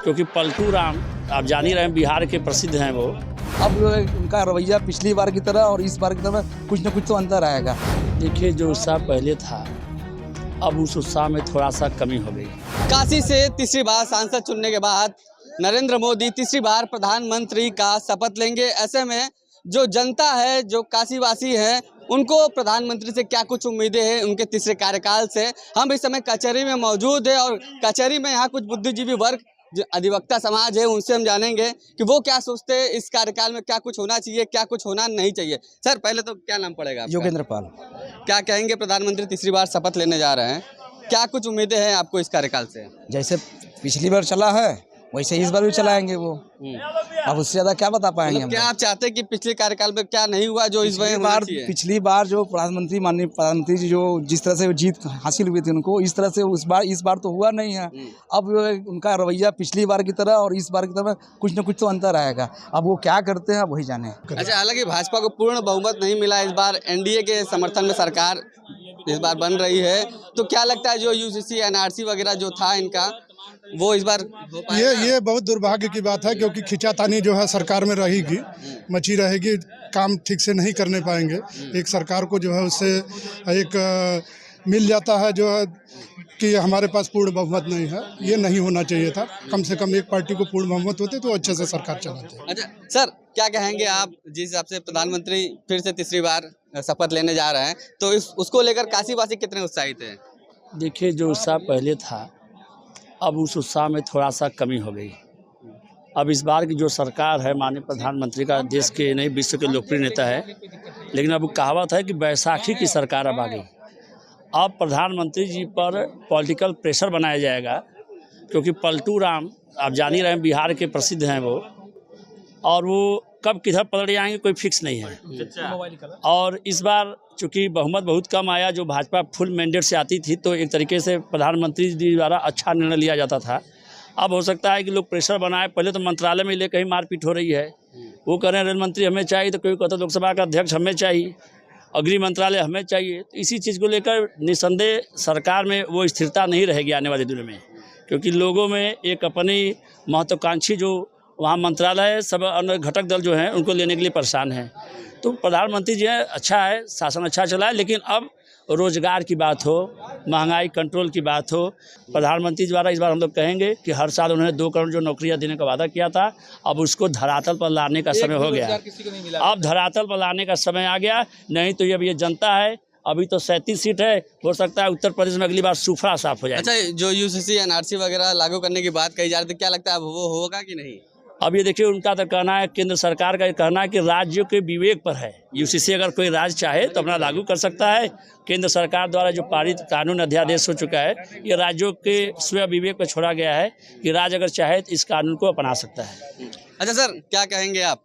क्योंकि पलटू राम आप जान ही रहे हैं, बिहार के प्रसिद्ध हैं वो। अब उनका रवैया पिछली बार की तरह और इस बार की तरह कुछ न कुछ तो अंतर आएगा। देखिए, जो उत्साह पहले था अब उस उत्साह में थोड़ा सा कमी हो गई। काशी से तीसरी बार सांसद चुनने के बाद नरेंद्र मोदी तीसरी बार प्रधानमंत्री का शपथ लेंगे। ऐसे में जो जनता है, जो काशीवासी हैं, उनको प्रधानमंत्री से क्या कुछ उम्मीदें हैं उनके तीसरे कार्यकाल से। हम इस समय कचहरी में मौजूद है और कचहरी में यहाँ कुछ बुद्धिजीवी वर्ग, जो अधिवक्ता समाज है, उनसे हम जानेंगे कि वो क्या सोचते हैं इस कार्यकाल में क्या कुछ होना चाहिए, क्या कुछ होना नहीं चाहिए। सर, पहले तो क्या नाम पड़ेगा आपका? योगेंद्र पाल। क्या कहेंगे, प्रधानमंत्री तीसरी बार शपथ लेने जा रहे हैं, क्या कुछ उम्मीदें हैं आपको इस कार्यकाल से? जैसे पिछली बार चला है वैसे इस बार भी चलाएंगे वो। अब उससे ज्यादा क्या बता पाएंगे हम। क्या आप चाहते हैं कि पिछले कार्यकाल में क्या नहीं हुआ जो इस बार? पिछली बार जो प्रधानमंत्री माननीय प्रधानमंत्री जी जो जिस तरह से जीत हासिल हुई थी उनको, इस तरह से इस बार तो हुआ नहीं है। अब उनका रवैया पिछली बार की तरह और इस बार की तरह कुछ न कुछ तो अंतर आएगा। अब वो क्या करते हैं वही जाने। अच्छा, हालांकि भाजपा को पूर्ण बहुमत नहीं मिला इस बार, एनडीए के समर्थन में सरकार इस बार बन रही है, तो क्या लगता है जो यूसीसी एनआरसी वगैरह जो था इनका, वो इस बार हो पाएगा? ये बहुत दुर्भाग्य की बात है, क्योंकि खिंचातानी जो है सरकार में रहेगी, मची रहेगी, काम ठीक से नहीं करने पाएंगे। एक सरकार को जो है उससे एक मिल जाता है जो है कि हमारे पास पूर्ण बहुमत नहीं है। ये नहीं होना चाहिए था। कम से कम एक पार्टी को पूर्ण बहुमत होते तो अच्छे से सरकार चलाते। अच्छा सर, क्या कहेंगे आप, जिस हिसाब से प्रधानमंत्री फिर से तीसरी बार शपथ लेने जा रहे हैं, तो उसको लेकर काशीवासी कितने उत्साहित हैं? देखिए, जो उत्साह पहले था अब उस उत्साह में थोड़ा सा कमी हो गई। अब इस बार की जो सरकार है, माननीय प्रधानमंत्री का देश के नहीं विश्व के लोकप्रिय नेता है, लेकिन अब कहावत है कि बैसाखी की सरकार अब आ गई। अब प्रधानमंत्री जी पर पॉलिटिकल प्रेशर बनाया जाएगा, क्योंकि पलटू राम आप जान ही रहे हैं, बिहार के प्रसिद्ध हैं वो, और वो कब किधर पलट जाएंगे कोई फिक्स नहीं है। और इस बार चूँकि बहुमत बहुत कम आया, जो भाजपा फुल मैंडेट से आती थी, तो एक तरीके से प्रधानमंत्री जी द्वारा अच्छा निर्णय लिया जाता था। अब हो सकता है कि लोग प्रेशर बनाए। पहले तो मंत्रालय में लेकर ही मारपीट हो रही है। वो कह रहे हैं रेल मंत्री हमें चाहिए, तो कोई कहता लोकसभा का अध्यक्ष हमें चाहिए, अग्नि मंत्रालय हमें चाहिए। तो इसी चीज़ को लेकर निसंदेह सरकार में वो स्थिरता नहीं रहेगी आने वाले दिनों में, क्योंकि लोगों में एक अपनी महत्वाकांक्षी जो वहाँ मंत्रालय सब अन्य घटक दल जो हैं उनको लेने के लिए परेशान हैं। तो प्रधानमंत्री जी अच्छा है, शासन अच्छा चला है, लेकिन अब रोजगार की बात हो, महंगाई कंट्रोल की बात हो, प्रधानमंत्री द्वारा इस बार हम लोग कहेंगे कि हर साल उन्होंने 2 करोड़ जो नौकरियां देने का वादा किया था, अब उसको धरातल पर लाने का समय हो गया। अब धरातल पर लाने का समय आ गया, नहीं तो अब ये जनता है। अभी तो 37 सीट है, हो सकता है उत्तर प्रदेश में अगली बार सूफा साफ हो जाए। अच्छा, जो यूसीसी एनआरसी वगैरह लागू करने की बात कही जा रही थी, क्या लगता है अब वो होगा कि नहीं? अब ये देखिए, उनका तो कहना है, केंद्र सरकार का कहना है कि राज्यों के विवेक पर है। यूसीसी अगर कोई राज्य चाहे तो अपना लागू कर सकता है। केंद्र सरकार द्वारा जो पारित कानून अध्यादेश हो चुका है, ये राज्यों के स्वयं विवेक पर छोड़ा गया है कि राज्य अगर चाहे तो इस कानून को अपना सकता है। अच्छा सर, क्या कहेंगे आप,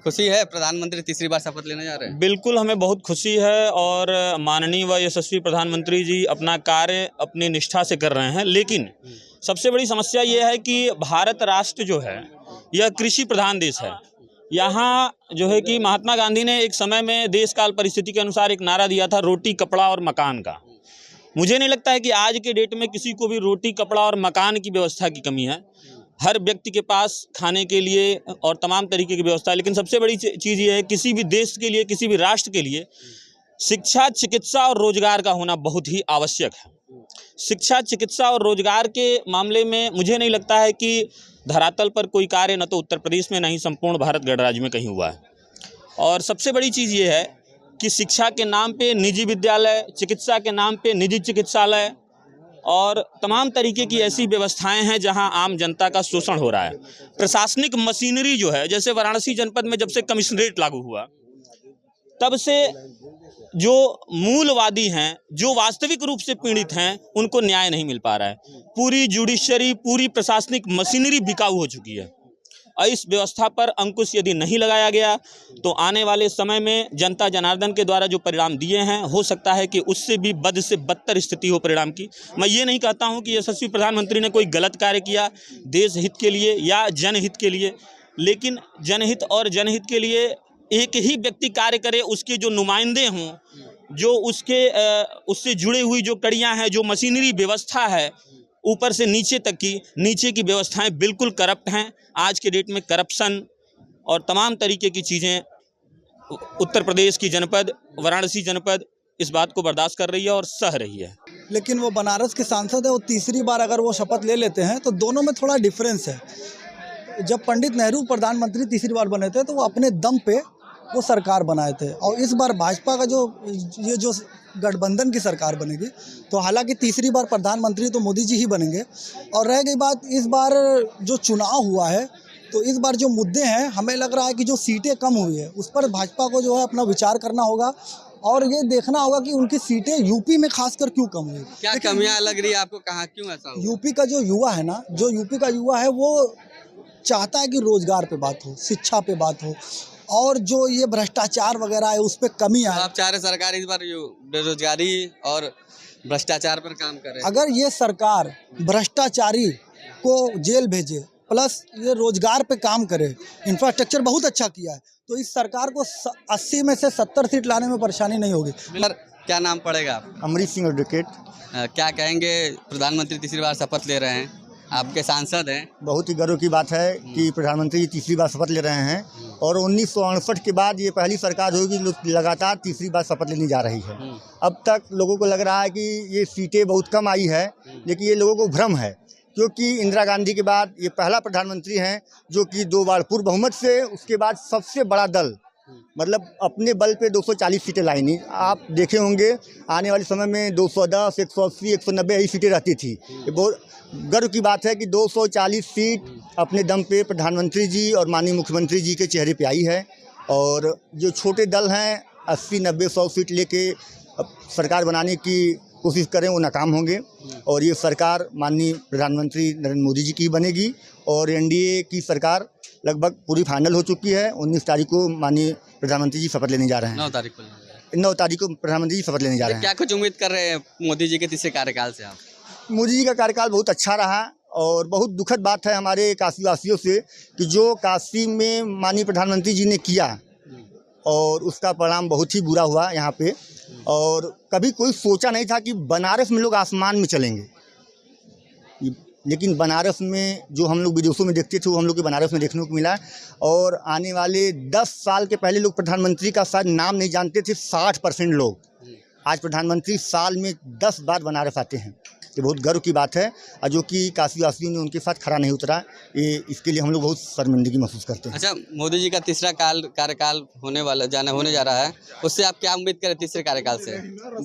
खुशी है प्रधानमंत्री तीसरी बार शपथ लेने जा रहे हैं? बिल्कुल, हमें बहुत खुशी है और माननीय व यशस्वी प्रधानमंत्री जी अपना कार्य अपनी निष्ठा से कर रहे हैं। लेकिन सबसे बड़ी समस्या ये है कि भारत राष्ट्र जो है यह कृषि प्रधान देश है। यहाँ जो है कि महात्मा गांधी ने एक समय में देश काल परिस्थिति के अनुसार एक नारा दिया था, रोटी कपड़ा और मकान का। मुझे नहीं लगता है कि आज के डेट में किसी को भी रोटी कपड़ा और मकान की व्यवस्था की कमी है। हर व्यक्ति के पास खाने के लिए और तमाम तरीके की व्यवस्था है। लेकिन सबसे बड़ी चीज़ ये है, किसी भी देश के लिए, किसी भी राष्ट्र के लिए शिक्षा, चिकित्सा और रोजगार का होना बहुत ही आवश्यक है। शिक्षा, चिकित्सा और रोजगार के मामले में मुझे नहीं लगता है कि धरातल पर कोई कार्य न तो उत्तर प्रदेश में, नहीं संपूर्ण भारत गणराज्य में कहीं हुआ है। और सबसे बड़ी चीज़ ये है कि शिक्षा के नाम पे निजी विद्यालय, चिकित्सा के नाम पे निजी चिकित्सालय और तमाम तरीके की ऐसी व्यवस्थाएं हैं जहां आम जनता का शोषण हो रहा है। प्रशासनिक मशीनरी जो है, जैसे वाराणसी जनपद में जब से कमिश्नरेट लागू हुआ, तब से जो मूलवादी हैं, जो वास्तविक रूप से पीड़ित हैं, उनको न्याय नहीं मिल पा रहा है। पूरी जुडिशरी, पूरी प्रशासनिक मशीनरी बिकाऊ हो चुकी है। और इस व्यवस्था पर अंकुश यदि नहीं लगाया गया तो आने वाले समय में जनता जनार्दन के द्वारा जो परिणाम दिए हैं, हो सकता है कि उससे भी बद से बदतर स्थिति हो परिणाम की। मैं ये नहीं कहता हूँ कि यशस्वी प्रधानमंत्री ने कोई गलत कार्य किया देश हित के लिए या जनहित के लिए, लेकिन जनहित और जनहित के लिए एक ही व्यक्ति कार्य करे, उसके जो नुमाइंदे हों, जो उससे जुड़ी हुई जो कड़ियाँ हैं, जो मशीनरी व्यवस्था है, ऊपर से नीचे तक की नीचे की व्यवस्थाएं बिल्कुल करप्ट हैं। आज के डेट में करप्शन और तमाम तरीके की चीज़ें उत्तर प्रदेश की जनपद वाराणसी जनपद इस बात को बर्दाश्त कर रही है और सह रही है। लेकिन वो बनारस के सांसद है, वो तीसरी बार अगर वो शपथ ले लेते हैं तो दोनों में थोड़ा डिफरेंस है। जब पंडित नेहरू प्रधानमंत्री तीसरी बार बने थे तो वो अपने दम पे वो सरकार बनाए थे, और इस बार भाजपा का जो गठबंधन की सरकार बनेगी, तो हालांकि तीसरी बार प्रधानमंत्री तो मोदी जी ही बनेंगे। और रह गई बात इस बार जो चुनाव हुआ है, तो इस बार जो मुद्दे हैं, हमें लग रहा है कि जो सीटें कम हुई है उस पर भाजपा को जो है अपना विचार करना होगा और ये देखना होगा कि उनकी सीटें यूपी में खासकर क्यों कम हुई। क्या कमियां लग रही है आपको, कहाँ क्यों ऐसा हुआ? यूपी का जो युवा है ना, जो यूपी का युवा है वो चाहता है कि रोजगार पे बात हो, शिक्षा पे बात हो, और जो ये भ्रष्टाचार वगैरह है उस पर कमी आए। आप चाह रहे सरकार इस बार बेरोजगारी और भ्रष्टाचार पर काम करे? अगर ये सरकार भ्रष्टाचारी को जेल भेजे प्लस ये रोजगार पे काम करे, इंफ्रास्ट्रक्चर बहुत अच्छा किया है, तो इस सरकार को 80 में से 70 सीट लाने में परेशानी नहीं होगी। सर, क्या नाम पड़ेगा आप? अमरीश सिंह एडवोकेट। क्या कहेंगे, प्रधानमंत्री तीसरी बार शपथ ले रहे हैं, आपके सांसद हैं? बहुत ही गर्व की बात है कि प्रधानमंत्री जी तीसरी बार शपथ ले रहे हैं, और 1968 के बाद ये पहली सरकार होगी जो लगातार तीसरी बार शपथ लेने जा रही है। अब तक लोगों को लग रहा है कि ये सीटें बहुत कम आई है, लेकिन ये लोगों को भ्रम है, क्योंकि इंदिरा गांधी के बाद ये पहला प्रधानमंत्री हैं जो कि 2 बार पूर्ण बहुमत से, उसके बाद सबसे बड़ा दल, मतलब अपने बल पे 240 सीटें लाई नहीं। आप देखे होंगे आने वाले समय में 210, 180, 190 यही सीटें रहती थी। ये बहुत गर्व की बात है कि 240 सीट अपने दम पे प्रधानमंत्री जी और माननीय मुख्यमंत्री जी के चेहरे पे आई है, और जो छोटे दल हैं 80, 90, 100 सीट लेके सरकार बनाने की कोशिश करें वो नाकाम होंगे, और ये सरकार माननीय प्रधानमंत्री नरेंद्र मोदी जी की बनेगी, और एनडीए की सरकार लगभग पूरी फाइनल हो चुकी है। 19 तारीख को माननीय प्रधानमंत्री जी शपथ लेने जा रहे हैं। 9 तारीख को 9 तारीख को प्रधानमंत्री जी शपथ लेने जा रहे हैं। क्या कुछ उम्मीद कर रहे हैं मोदी जी के तीसरे कार्यकाल से आप? मोदी जी का कार्यकाल बहुत अच्छा रहा, और बहुत दुखद बात है हमारे काशी वासियों से कि जो काशी में माननीय प्रधानमंत्री जी ने किया, और उसका परिणाम बहुत ही बुरा हुआ यहाँ पे। और कभी कोई सोचा नहीं था कि बनारस में लोग आसमान में चलेंगे, लेकिन बनारस में जो हम लोग विदेशों में देखते थे वो हम लोग के बनारस में देखने को मिला। और आने वाले 10 साल के पहले लोग प्रधानमंत्री का शायद नाम नहीं जानते थे, 60% लोग। आज प्रधानमंत्री साल में 10 बार बनारस आते हैं, ये बहुत गर्व की बात है, और जो कि काशीवासियों ने उनके साथ खड़ा नहीं उतरा, ये इसके लिए हम लोग बहुत शर्मिंदगी महसूस करते हैं। अच्छा, मोदी जी का तीसरा कार्यकाल होने जा रहा है, उससे आप क्या उम्मीद करें तीसरे कार्यकाल से?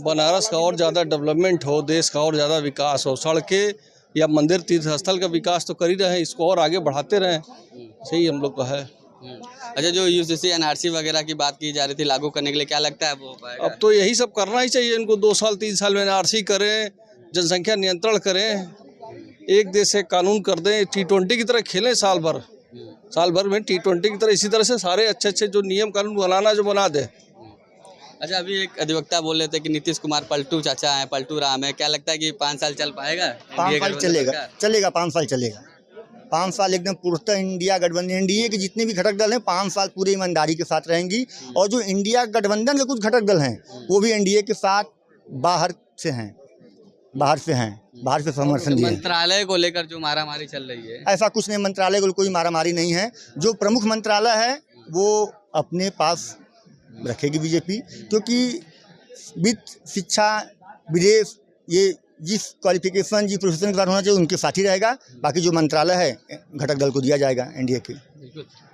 बनारस का और ज़्यादा डेवलपमेंट हो, देश का और ज़्यादा विकास हो, सड़कें या मंदिर तीर्थ स्थल का विकास तो कर ही रहे हैं, इसको और आगे बढ़ाते रहें, सही हम लोग का है। अच्छा, जो यूसीसी एनआरसी वगैरह की बात की जा रही थी लागू करने के लिए, क्या लगता है वो हो पाएगा? अब तो यही सब करना ही चाहिए इनको, 2 साल 3 साल में एनआरसी करें, जनसंख्या नियंत्रण करें, एक देश एक कानून कर दें, T20 की तरह खेलें साल भर में T20 की तरह, इसी तरह से सारे अच्छे जो नियम कानून बनाना जो बना दे। अच्छा, अभी एक अधिवक्ता बोल रहे थे कि नीतीश कुमार पलटू चाचा हैं, पलटू राम है, क्या लगता है कि 5 साल चल पाएगा? 5 साल चलेगा 5 साल चलेगा, 5 साल एकदम पूर्णतः इंडिया गठबंधन, एनडीए के जितने भी घटक दल हैं 5 साल पूरी ईमानदारी के साथ रहेंगी, और जो इंडिया गठबंधन के कुछ घटक दल हैं वो भी एनडीए के साथ बाहर से समर्थन दिए। मंत्रालय को लेकर जो मारामारी चल रही है, ऐसा कुछ नहीं, मंत्रालय को कोई मारामारी नहीं है। जो प्रमुख मंत्रालय है वो अपने पास रखेगी बीजेपी, क्योंकि वित्त, शिक्षा, विदेश, ये जिस क्वालिफिकेशन जिस प्रोफेशन के साथ होना चाहिए उनके साथ ही रहेगा, बाकी जो मंत्रालय है घटक दल को दिया जाएगा एनडीए के।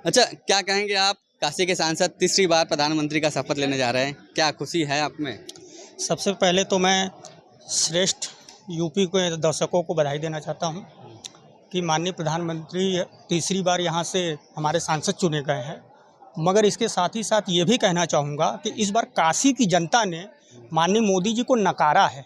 अच्छा, क्या कहेंगे आप, काशी के सांसद तीसरी बार प्रधानमंत्री का शपथ लेने जा रहे हैं, क्या खुशी है आप में? सबसे पहले तो मैं श्रेष्ठ यूपी के दर्शकों को बधाई देना चाहता हूं कि माननीय प्रधानमंत्री तीसरी बार यहां से हमारे सांसद चुने गए हैं, मगर इसके साथ ही साथ ये भी कहना चाहूँगा कि इस बार काशी की जनता ने माननीय मोदी जी को नकारा है।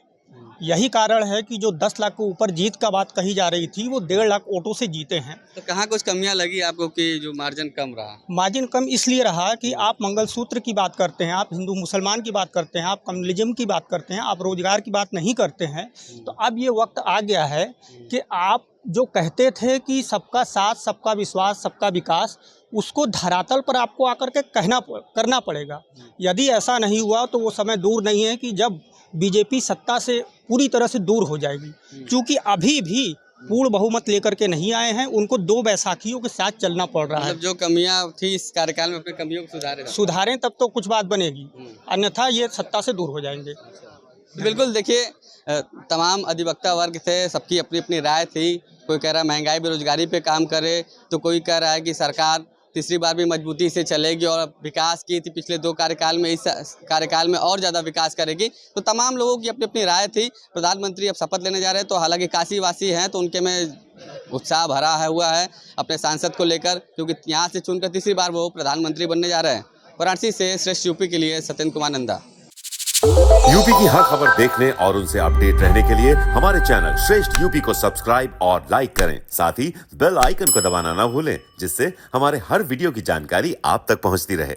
यही कारण है कि जो 10 लाख के ऊपर जीत का बात कही जा रही थी वो 1.5 लाख वोटों से जीते हैं। तो कहाँ कुछ कमियां लगी आपको कि जो मार्जिन कम रहा? मार्जिन कम इसलिए रहा कि आप मंगलसूत्र की बात करते हैं, आप हिंदू मुसलमान की बात करते हैं, आप कम्युनलिज्म की बात करते हैं, आप रोजगार की बात नहीं करते हैं। तो अब ये वक्त आ गया है कि आप जो कहते थे कि सबका साथ, सबका विश्वास, सबका विकास, उसको धरातल पर आपको आकर के करना पड़ेगा। यदि ऐसा नहीं हुआ तो वो समय दूर नहीं है कि जब बीजेपी सत्ता से पूरी तरह से दूर हो जाएगी, क्योंकि अभी भी पूर्ण बहुमत लेकर के नहीं आए हैं। उनको 2 बैसाखियों के साथ चलना पड़ रहा है। मतलब जो कमियां थी इस कार्यकाल में अपनी कमियों को सुधारें तब तो कुछ बात बनेगी, अन्यथा ये सत्ता से दूर हो जाएंगे। बिल्कुल, देखिए तमाम अधिवक्ता वर्ग थे, सबकी अपनी अपनी राय थी। कोई कह रहा है महंगाई बेरोजगारी पे काम करे, तो कोई कह रहा है कि सरकार तीसरी बार भी मजबूती से चलेगी और विकास की थी पिछले 2 कार्यकाल में, इस कार्यकाल में और ज़्यादा विकास करेगी। तो तमाम लोगों की अपनी अपनी राय थी। प्रधानमंत्री अब शपथ लेने जा रहे हैं, तो हालांकि काशीवासी हैं तो उनके में उत्साह भरा हुआ है अपने सांसद को लेकर, क्योंकि यहाँ से चुनकर तीसरी बार वो प्रधानमंत्री बनने जा रहे हैं। वाराणसी से श्रेष्ठ यूपी के लिए सत्येंद्र कुमार नंदा। यूपी की हर खबर देखने और उनसे अपडेट रहने के लिए हमारे चैनल श्रेष्ठ यूपी को सब्सक्राइब और लाइक करें। साथ ही बेल आइकन को दबाना ना भूलें, जिससे हमारे हर वीडियो की जानकारी आप तक पहुंचती रहे।